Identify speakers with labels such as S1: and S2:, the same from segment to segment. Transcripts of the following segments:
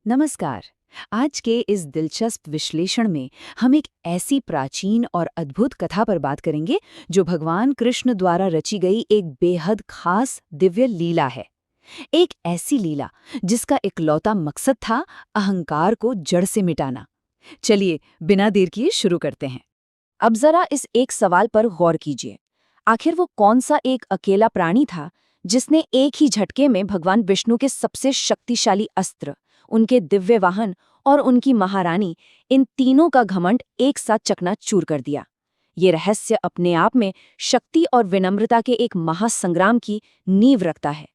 S1: नमस्कार। आज के इस दिलचस्प विश्लेषण में हम एक ऐसी प्राचीन और अद्भुत कथा पर बात करेंगे जो भगवान कृष्ण द्वारा रची गई एक बेहद खास दिव्य लीला है। एक ऐसी लीला जिसका इकलौता मकसद था अहंकार को जड़ से मिटाना। चलिए बिना देर किए शुरू करते हैं। अब जरा इस एक सवाल पर गौर कीजिए। आखिर वो कौन सा एक अकेला प्राणी था जिसने एक ही झटके में भगवान विष्णु के सबसे शक्तिशाली अस्त्र, उनके दिव्य वाहन और उनकी महारानी, इन तीनों का घमंड एक साथ चकनाचूर कर दिया। ये रहस्य अपने आप में शक्ति और विनम्रता के एक महासंग्राम की नींव रखता है।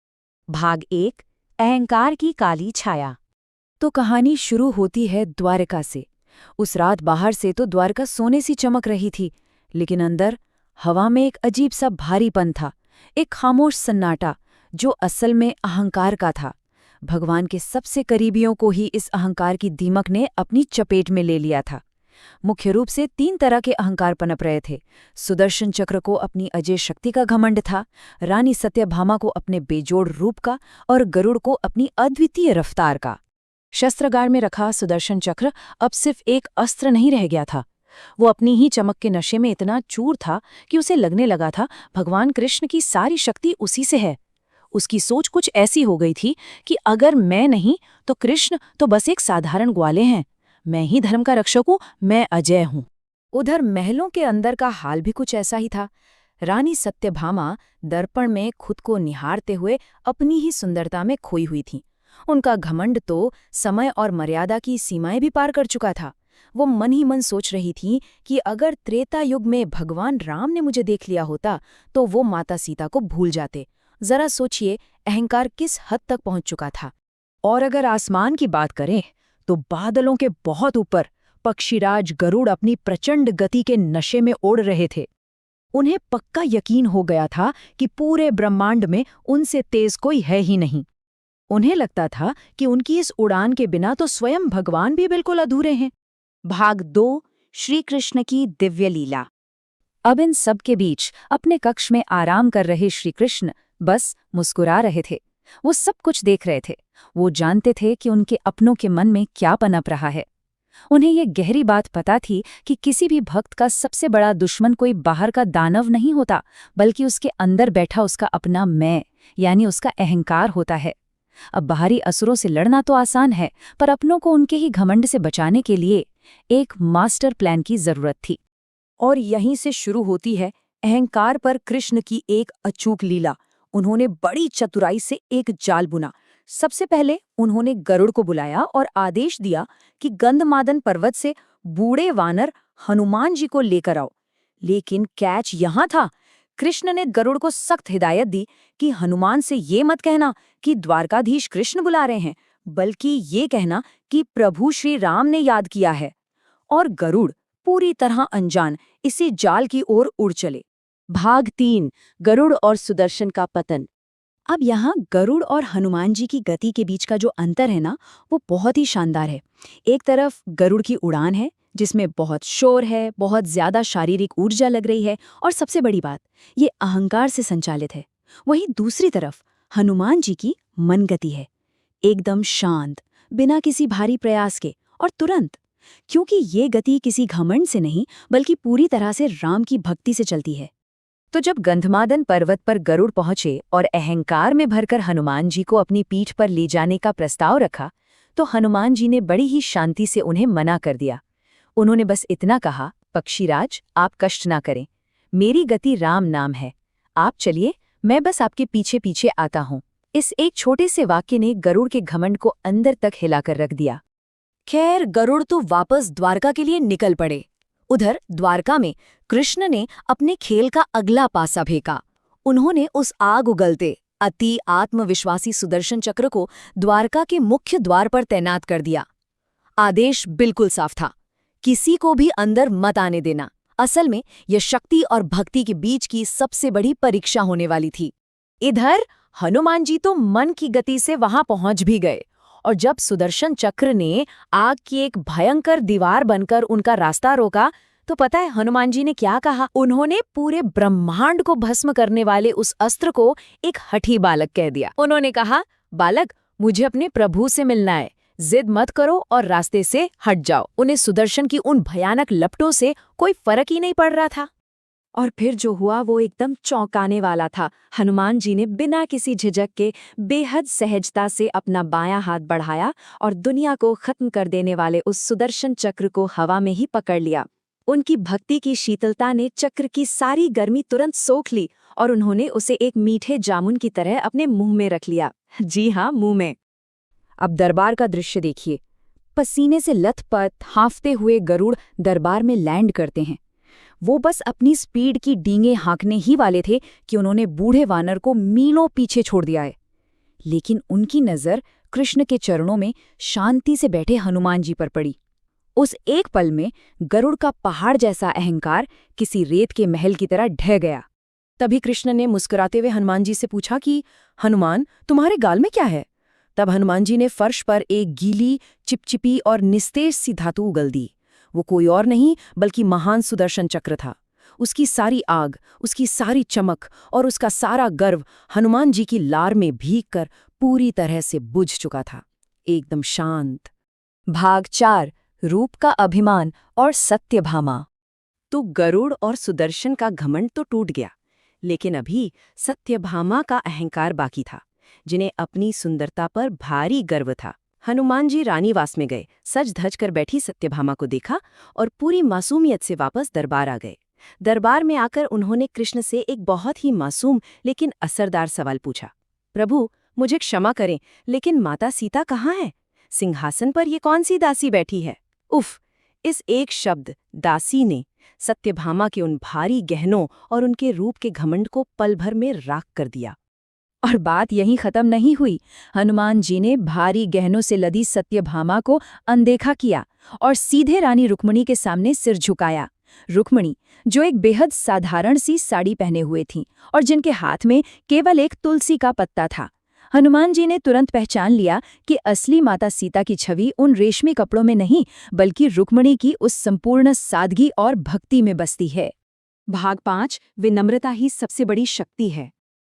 S1: भाग 1, अहंकार की काली छाया। तो कहानी शुरू होती है द्वारका से। उस रात बाहर से तो द्वारका सोने सी चमक रही थी, लेकिन अंदर हवा में एक अजीब सा भारीपन था, एक खामोश सन्नाटा जो असल में अहंकार का था। भगवान के सबसे करीबियों को ही इस अहंकार की दीमक ने अपनी चपेट में ले लिया था। मुख्य रूप से 3 तरह के अहंकार पनप रहे थे। सुदर्शन चक्र को अपनी अजय शक्ति का घमंड था, रानी सत्यभामा को अपने बेजोड़ रूप का, और गरुड़ को अपनी अद्वितीय रफ्तार का। शस्त्रागार में रखा सुदर्शन चक्र अब सिर्फ एक अस्त्र नहीं रह गया था। वो अपनी ही चमक के नशे में इतना चूर था कि उसे लगने लगा था भगवान कृष्ण की सारी शक्ति उसी से है। उसकी सोच कुछ ऐसी हो गई थी कि अगर मैं नहीं तो कृष्ण तो बस एक साधारण ग्वाले हैं, मैं ही धर्म का रक्षक हूँ, मैं अजय हूँ। उधर महलों के अंदर का हाल भी कुछ ऐसा ही था। रानी सत्यभामा दर्पण में खुद को निहारते हुए अपनी ही सुंदरता में खोई हुई थी। उनका घमंड तो समय और मर्यादा की सीमाएं भी पार कर चुका था। वो मन ही मन सोच रही थी कि अगर त्रेता युग में भगवान राम ने मुझे देख लिया होता तो वो माता सीता को भूल जाते। जरा सोचिए अहंकार किस हद तक पहुंच चुका था। और अगर आसमान की बात करें तो बादलों के बहुत ऊपर पक्षीराज गरुड़ अपनी प्रचंड गति के नशे में उड़ रहे थे। उन्हें पक्का यकीन हो गया था कि पूरे ब्रह्मांड में उनसे तेज कोई है ही नहीं। उन्हें लगता था कि उनकी इस उड़ान के बिना तो स्वयं भगवान भी बिल्कुल अधूरे हैं। भाग 2, श्री कृष्ण की दिव्य लीला। अब इन सब के बीच अपने कक्ष में आराम कर रहे श्री कृष्ण बस मुस्कुरा रहे थे। वो सब कुछ देख रहे थे। वो जानते थे कि उनके अपनों के मन में क्या पनप रहा है। उन्हें ये गहरी बात पता थी कि किसी भी भक्त का सबसे बड़ा दुश्मन कोई बाहर का दानव नहीं होता, बल्कि उसके अंदर बैठा उसका अपना मैं, यानी उसका अहंकार होता है। अब बाहरी असुरों से लड़ना तो आसान है, पर अपनों को उनके ही घमंड से बचाने के लिए एक मास्टर प्लान की जरूरत थी। और यहीं से शुरू होती है अहंकार पर कृष्ण की एक अचूक लीला। उन्होंने बड़ी चतुराई से एक जाल बुना। सबसे पहले उन्होंने गरुड़ को बुलाया और आदेश दिया कि गंधमादन पर्वत से बूढ़े वानर हनुमान जी को लेकर आओ। लेकिन कैच यहाँ था, कृष्ण ने गरुड़ को सख्त हिदायत दी कि हनुमान से ये मत कहना कि द्वारकाधीश कृष्ण बुला रहे हैं, बल्कि ये कहना कि प्रभु श्री राम ने याद किया है। और गरुड़ पूरी तरह अनजान इसी जाल की ओर उड़ चले। भाग 3, गरुड़ और सुदर्शन का पतन। अब यहाँ गरुड़ और हनुमान जी की गति के बीच का जो अंतर है ना, वो बहुत ही शानदार है। एक तरफ गरुड़ की उड़ान है जिसमें बहुत शोर है, बहुत ज्यादा शारीरिक ऊर्जा लग रही है, और सबसे बड़ी बात, ये अहंकार से संचालित है। वहीं दूसरी तरफ हनुमान जी की मन गति है, एकदम शांत, बिना किसी भारी प्रयास के, और तुरंत, क्योंकि ये गति किसी घमंड से नहीं बल्कि पूरी तरह से राम की भक्ति से चलती है। तो जब गंधमादन पर्वत पर गरुड़ पहुंचे और अहंकार में भरकर हनुमान जी को अपनी पीठ पर ले जाने का प्रस्ताव रखा, तो हनुमान जी ने बड़ी ही शांति से उन्हें मना कर दिया। उन्होंने बस इतना कहा, पक्षीराज आप कष्ट ना करें, मेरी गति राम नाम है, आप चलिए, मैं बस आपके पीछे पीछे आता हूँ। इस एक छोटे से वाक्य ने गरुड़ के घमंड को अंदर तक हिलाकर रख दिया। खैर, गरुड़ तो वापस द्वारका के लिए निकल पड़े। उधर द्वारका में कृष्ण ने अपने खेल का अगला पासा फेंका। उन्होंने उस आग उगलते, अति आत्मविश्वासी सुदर्शन चक्र को द्वारका के मुख्य द्वार पर तैनात कर दिया। आदेश बिल्कुल साफ था, किसी को भी अंदर मत आने देना। असल में यह शक्ति और भक्ति के बीच की सबसे बड़ी परीक्षा होने वाली थी। इधर हनुमान जी तो मन की गति से वहां पहुंच भी गए, और जब सुदर्शन चक्र ने आग की एक भयंकर दीवार बनकर उनका रास्ता रोका, तो पता है हनुमान जी ने क्या कहा? उन्होंने पूरे ब्रह्मांड को भस्म करने वाले उस अस्त्र को एक हठी बालक कह दिया। उन्होंने कहा, बालक, मुझे अपने प्रभु से मिलना है, जिद मत करो और रास्ते से हट जाओ। उन्हें सुदर्शन की उन भयानक लपटों से कोई फर्क ही नहीं पड़ रहा था।
S2: और फिर जो हुआ वो एकदम चौंकाने वाला था। हनुमान जी ने बिना किसी झिझक के बेहद सहजता से अपना बायां हाथ बढ़ाया और दुनिया को खत्म कर देने वाले उस सुदर्शन चक्र को हवा में ही पकड़ लिया। उनकी भक्ति की शीतलता ने चक्र की सारी गर्मी तुरंत सोख ली और उन्होंने उसे एक मीठे जामुन की तरह अपने मुंह में रख लिया। जी हाँ, मुंह में।
S1: अब दरबार का दृश्य देखिए। पसीने से लथपथ हांफते हुए गरुड़ दरबार में लैंड करते हैं। वो बस अपनी स्पीड की डींगे हाँकने ही वाले थे कि उन्होंने बूढ़े वानर को मीलों पीछे छोड़ दिया है। लेकिन उनकी नज़र कृष्ण के चरणों में शांति से बैठे हनुमान जी पर पड़ी। उस एक पल में गरुड़ का पहाड़ जैसा अहंकार किसी रेत के महल की तरह ढह गया। तभी कृष्ण ने मुस्कुराते हुए हनुमान जी से पूछा कि हनुमान, तुम्हारे गाल में क्या है? तब हनुमान जी ने फर्श पर एक गीली, चिपचिपी और निस्तेज सी धातु उगल दी। वो कोई और नहीं बल्कि महान सुदर्शन चक्र था। उसकी सारी आग, उसकी सारी चमक और उसका सारा गर्व हनुमान जी की लार में भीग कर पूरी तरह से बुझ चुका था, एकदम शांत।
S2: भाग 4, रूप का अभिमान और सत्यभामा।
S1: तो गरुड़ और सुदर्शन का घमंड तो टूट गया, लेकिन अभी सत्यभामा का अहंकार बाकी था, जिन्हें अपनी सुंदरता पर भारी गर्व था। हनुमान जी रानीवास में गए, सज धज कर बैठी सत्यभामा को देखा और पूरी मासूमियत से वापस दरबार आ गए। दरबार में आकर उन्होंने कृष्ण से एक बहुत ही मासूम लेकिन असरदार सवाल पूछा। प्रभु, मुझे क्षमा करें, लेकिन माता सीता कहाँ है? सिंहासन पर ये कौन सी दासी बैठी है? उफ! इस एक शब्द दासी ने सत्यभामा के उन भारी गहनों और उनके रूप के घमंड को पल भर में राख कर दिया।
S2: और बात यहीं खत्म नहीं हुई। हनुमान जी ने भारी गहनों से लदी सत्यभामा को अनदेखा किया और सीधे रानी रुक्मिणी के सामने सिर झुकाया। रुक्मिणी, जो एक बेहद साधारण सी साड़ी पहने हुए थीं और जिनके हाथ में केवल एक तुलसी का पत्ता था। हनुमान जी ने तुरंत पहचान लिया कि असली माता सीता की छवि उन रेशमी कपड़ों में नहीं, बल्कि रुक्मिणी की उस संपूर्ण सादगी और भक्ति में बसती है।
S1: भाग 5, विनम्रता ही सबसे बड़ी शक्ति है।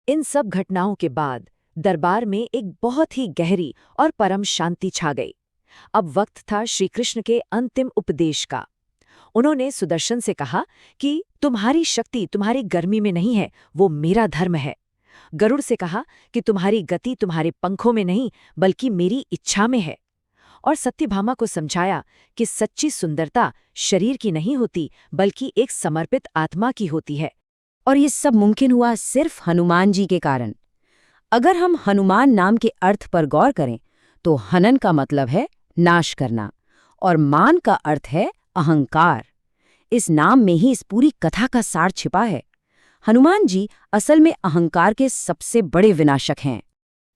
S2: इन सब घटनाओं के बाद दरबार में एक बहुत ही गहरी और परम शांति छा गई। अब वक्त था श्री कृष्ण के अंतिम उपदेश का। उन्होंने सुदर्शन से कहा कि तुम्हारी शक्ति तुम्हारी गर्मी में नहीं है, वो मेरा धर्म है। गरुड़ से कहा कि तुम्हारी गति तुम्हारे पंखों में नहीं, बल्कि मेरी इच्छा में है। और सत्यभामा को समझाया कि सच्ची सुंदरता शरीर की नहीं होती, बल्कि एक समर्पित आत्मा की होती है।
S1: और ये सब मुमकिन हुआ सिर्फ हनुमान जी के कारण। अगर हम हनुमान नाम के अर्थ पर गौर करें तो हनन का मतलब है नाश करना और मान का अर्थ है अहंकार। इस नाम में ही इस पूरी कथा का सार छिपा है। हनुमान जी असल में अहंकार के सबसे बड़े विनाशक हैं।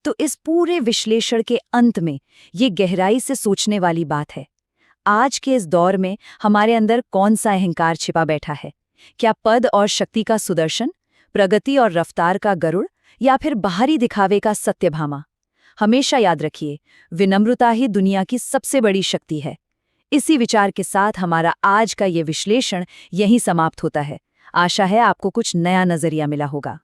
S1: तो इस पूरे विश्लेषण के अंत में ये गहराई से सोचने वाली बात है, आज के इस दौर में हमारे अंदर कौन सा अहंकार छिपा बैठा है? क्या पद और शक्ति का सुदर्शन, प्रगति और रफ्तार का गरुड़, या फिर बाहरी दिखावे का सत्यभामा? हमेशा याद रखिए, विनम्रता ही दुनिया की सबसे बड़ी शक्ति है। इसी विचार के साथ हमारा आज का ये विश्लेषण यहीं समाप्त होता है। आशा है आपको कुछ नया नजरिया मिला होगा।